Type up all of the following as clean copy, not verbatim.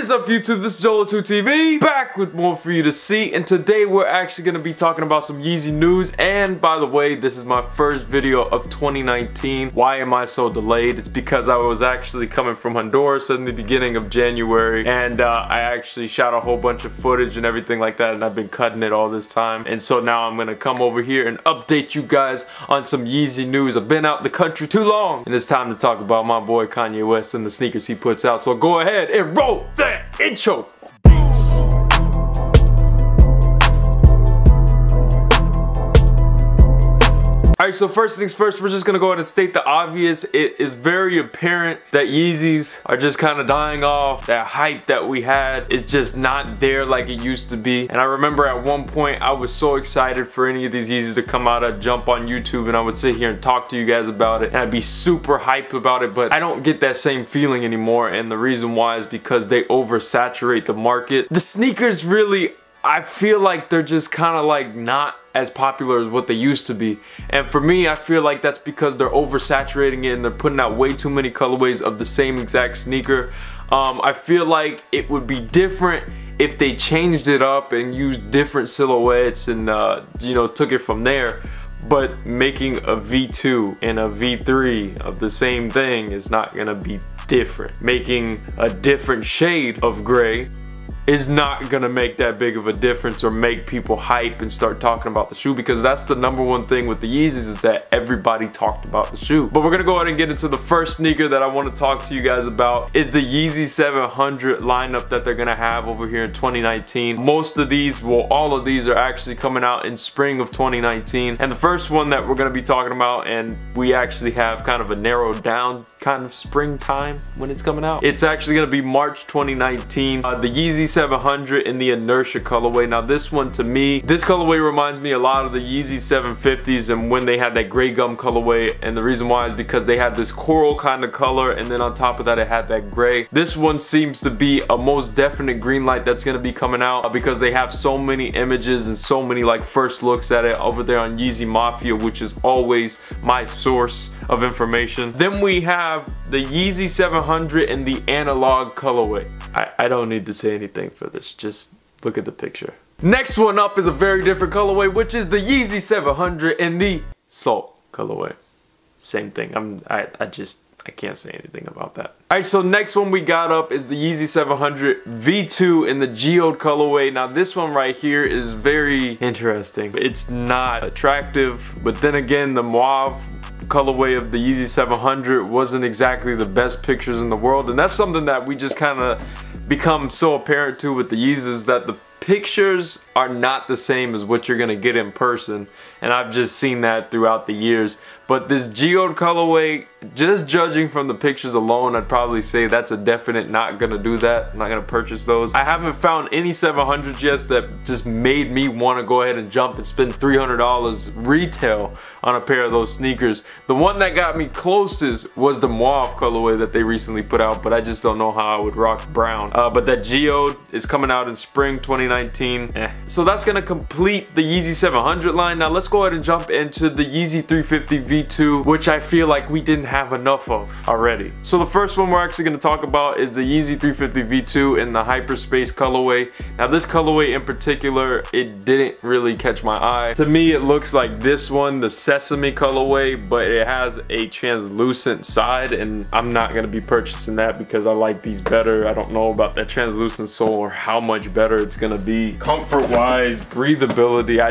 What is up YouTube, this is Jolo2TV, back with more for you to see, and today we're actually going to be talking about some Yeezy news. And by the way, this is my first video of 2019. Why am I so delayed? It's because I was actually coming from Honduras in the beginning of January, and I actually shot a whole bunch of footage and everything like that, and I've been cutting it all this time. And so now I'm going to come over here and update you guys on some Yeezy news. I've been out the country too long, and it's time to talk about my boy Kanye West and the sneakers he puts out. So go ahead and roll that intro. Alright, so first things first, we're just gonna go ahead and state the obvious. It is very apparent that Yeezys are just kind of dying off. That hype that we had is just not there like it used to be. And I remember at one point I was so excited for any of these Yeezys to come out. I'd jump on YouTube and I would sit here and talk to you guys about it, and I'd be super hyped about it, but I don't get that same feeling anymore. And the reason why is because they oversaturate the market. The sneakers really, I feel like they're just kind of like not as popular as what they used to be. And for me, I feel like that's because they're oversaturating it and they're putting out way too many colorways of the same exact sneaker. I feel like it would be different if they changed it up and used different silhouettes and you know, took it from there. But making a V2 and a V3 of the same thing is not gonna be different. Making a different shade of gray is not gonna make that big of a difference or make people hype and start talking about the shoe, because that's the #1 thing with the Yeezys, is that everybody talked about the shoe. But we're gonna go ahead and get into the first sneaker that I want to talk to you guys about. Is the Yeezy 700 lineup that they're gonna have over here in 2019. Most of these, well, all of these are actually coming out in spring of 2019. And the first one that we're gonna be talking about, and we actually have kind of a narrowed down kind of springtime when it's coming out. It's actually gonna be March 2019. The Yeezy 700 in the Inertia colorway. Now this one, to me, this colorway reminds me a lot of the Yeezy 750s and when they had that gray gum colorway, and the reason why is because they had this coral kind of color, and then on top of that it had that gray. This one seems to be a most definite green light that's going to be coming out, because they have so many images and so many like first looks at it over there on Yeezy Mafia, which is always my source of information. Then we have the Yeezy 700 in the analog colorway. I don't need to say anything for this, just look at the picture. Next one up is a very different colorway, which is the Yeezy 700 in the salt colorway. Same thing. I can't say anything about that. Alright, so next one we got up is the Yeezy 700 V2 in the geode colorway. Now this one right here is very interesting. It's not attractive, but then again, the mauve colorway of the Yeezy 700 wasn't exactly the best pictures in the world, and that's something that we just kind of become so apparent to with the Yeezys, that the pictures are not the same as what you're gonna get in person, and I've just seen that throughout the years. But this geode colorway, just judging from the pictures alone, I'd probably say that's a definite not gonna do that. I'm not gonna purchase those. I haven't found any 700s yet that just made me want to go ahead and jump and spend $300 retail on a pair of those sneakers. The one that got me closest was the mauve colorway that they recently put out, but I just don't know how I would rock brown. But that geode is coming out in spring 2019. So that's gonna complete the Yeezy 700 line. Now let's go ahead and jump into the Yeezy 350 V2, which I feel like we didn't have enough of already. So the first one we're actually going to talk about is the Yeezy 350 V2 in the hyperspace colorway. Now this colorway in particular, it didn't really catch my eye. To me, it looks like this one, the sesame colorway, but it has a translucent side, and I'm not going to be purchasing that because I like these better. I don't know about that translucent sole or how much better it's going to be. Comfort wise, breathability,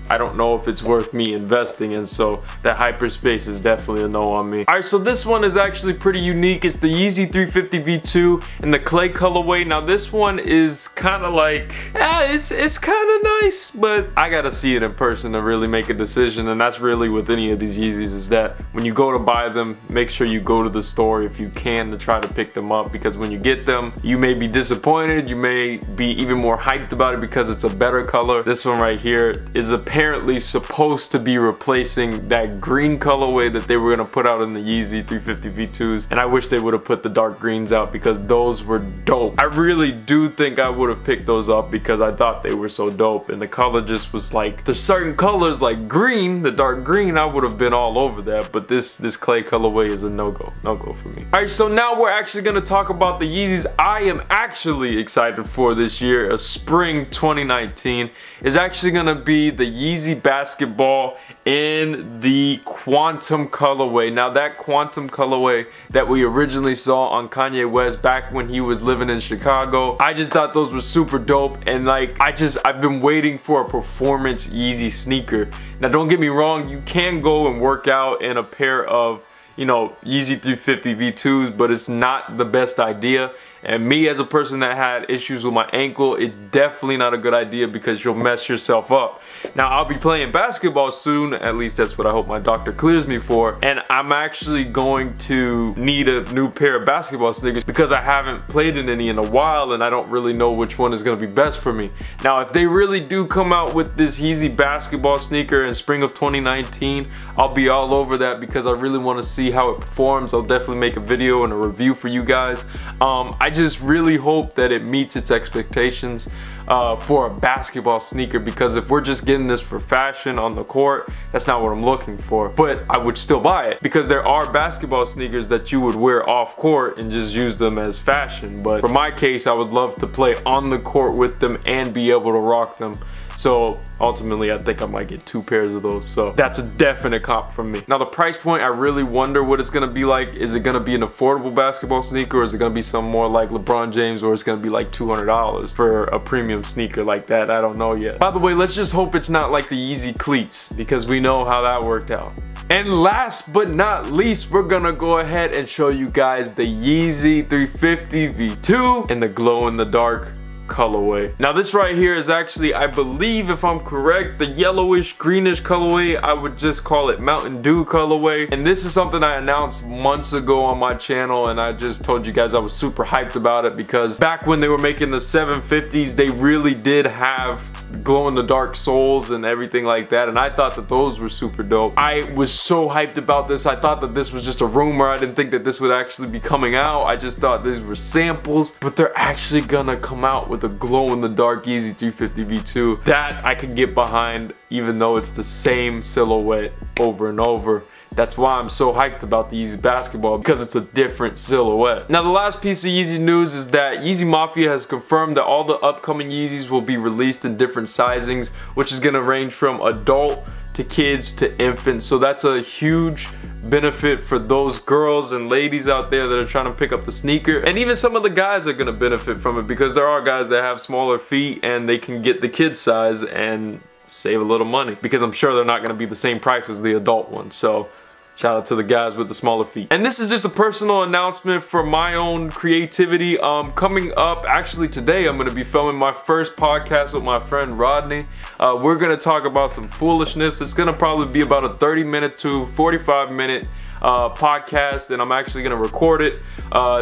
I don't know if it's worth me investing in, so that hyperspace is definitely a no on me. Alright, so this one is actually pretty unique. It's the Yeezy 350 V2 in the clay colorway. Now this one is kind of like, it's kind of nice, but I gotta see it in person to really make a decision. And that's really with any of these Yeezys, is that when you go to buy them, make sure you go to the store if you can to try to pick them up, because when you get them, you may be disappointed, you may be even more hyped about it because it's a better color. This one right here is apparently supposed supposed to be replacing that green colorway that they were gonna put out in the Yeezy 350 V2s, and I wish they would have put the dark greens out because those were dope. I really do think I would have picked those up because I thought they were so dope, and the color just was like, there's certain colors like green, the dark green, I would have been all over that, but this clay colorway is a no-go for me. Alright, so now we're actually gonna talk about the Yeezys I am actually excited for this year. A spring 2019 is actually gonna be the Yeezy basketball in the quantum colorway. Now that quantum colorway that we originally saw on Kanye West back when he was living in Chicago, I just thought those were super dope, and like I've been waiting for a performance Yeezy sneaker. Now don't get me wrong, you can go and work out in a pair of, you know, Yeezy 350 V2s, but it's not the best idea. And me as a person that had issues with my ankle, it's definitely not a good idea because you'll mess yourself up. Now I'll be playing basketball soon, at least that's what I hope my doctor clears me for, and I'm actually going to need a new pair of basketball sneakers because I haven't played in any in a while and I don't really know which one is going to be best for me. Now if they really do come out with this Yeezy basketball sneaker in spring of 2019, I'll be all over that because I really want to see how it performs. I'll definitely make a video and a review for you guys. I just really hope that it meets its expectations for a basketball sneaker, because if we're just getting this for fashion on the court, that's not what I'm looking for. But I would still buy it because there are basketball sneakers that you would wear off court and just use them as fashion. But for my case, I would love to play on the court with them and be able to rock them. So ultimately I think I might get 2 pairs of those, so that's a definite comp from me. Now the price point, I really wonder what it's gonna be like. Is it gonna be an affordable basketball sneaker, or is it gonna be some more like LeBron James, or it's gonna be like $200 for a premium sneaker like that? I don't know yet. By the way, let's just hope it's not like the Yeezy cleats, because we know how that worked out. And last but not least, we're gonna go ahead and show you guys the Yeezy 350 V2 in the glow-in-the-dark colorway. Now this right here is actually, I believe if I'm correct, the yellowish greenish colorway. I would just call it Mountain Dew colorway, and this is something I announced months ago on my channel, and I just told you guys I was super hyped about it because back when they were making the 750s, they really did have glow-in-the-dark soles and everything like that, and I thought that those were super dope. I was so hyped about this. I thought that this was just a rumor. I didn't think that this would actually be coming out. I just thought these were samples, but they're actually gonna come out with a glow-in-the-dark Yeezy 350 V2 that I can get behind, even though it's the same silhouette over and over. That's why I'm so hyped about the Yeezy basketball, because it's a different silhouette. Now the last piece of Yeezy news is that Yeezy Mafia has confirmed that all the upcoming Yeezys will be released in different sizings, which is gonna range from adult to kids to infant. So that's a huge benefit for those girls and ladies out there that are trying to pick up the sneaker, and even some of the guys are gonna benefit from it, because there are guys that have smaller feet and they can get the kid size and save a little money, because I'm sure they're not gonna be the same price as the adult ones. So shout out to the guys with the smaller feet. And this is just a personal announcement for my own creativity. Coming up, actually today, I'm gonna be filming my first podcast with my friend Rodney. We're gonna talk about some foolishness. It's gonna probably be about a 30-minute to 45-minute podcast, and I'm actually gonna record it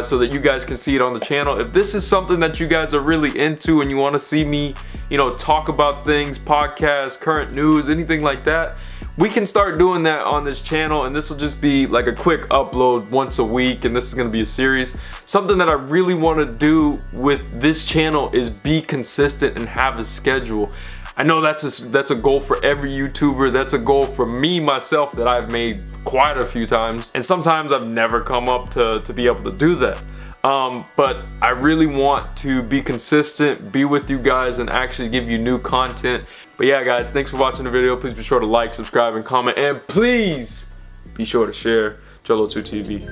so that you guys can see it on the channel. If this is something that you guys are really into and you wanna see me, you know, talk about things, podcasts, current news, anything like that, we can start doing that on this channel, and this will just be like a quick upload once a week, and this is gonna be a series. Something that I really wanna do with this channel is be consistent and have a schedule. I know that's a goal for every YouTuber. That's a goal for me, myself, that I've made quite a few times, and sometimes I've never come up to be able to do that. But I really want to be consistent, be with you guys, and actually give you new content. But yeah guys, thanks for watching the video. Please be sure to like, subscribe, and comment, and please be sure to share. Jolo2 TV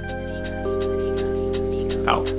out.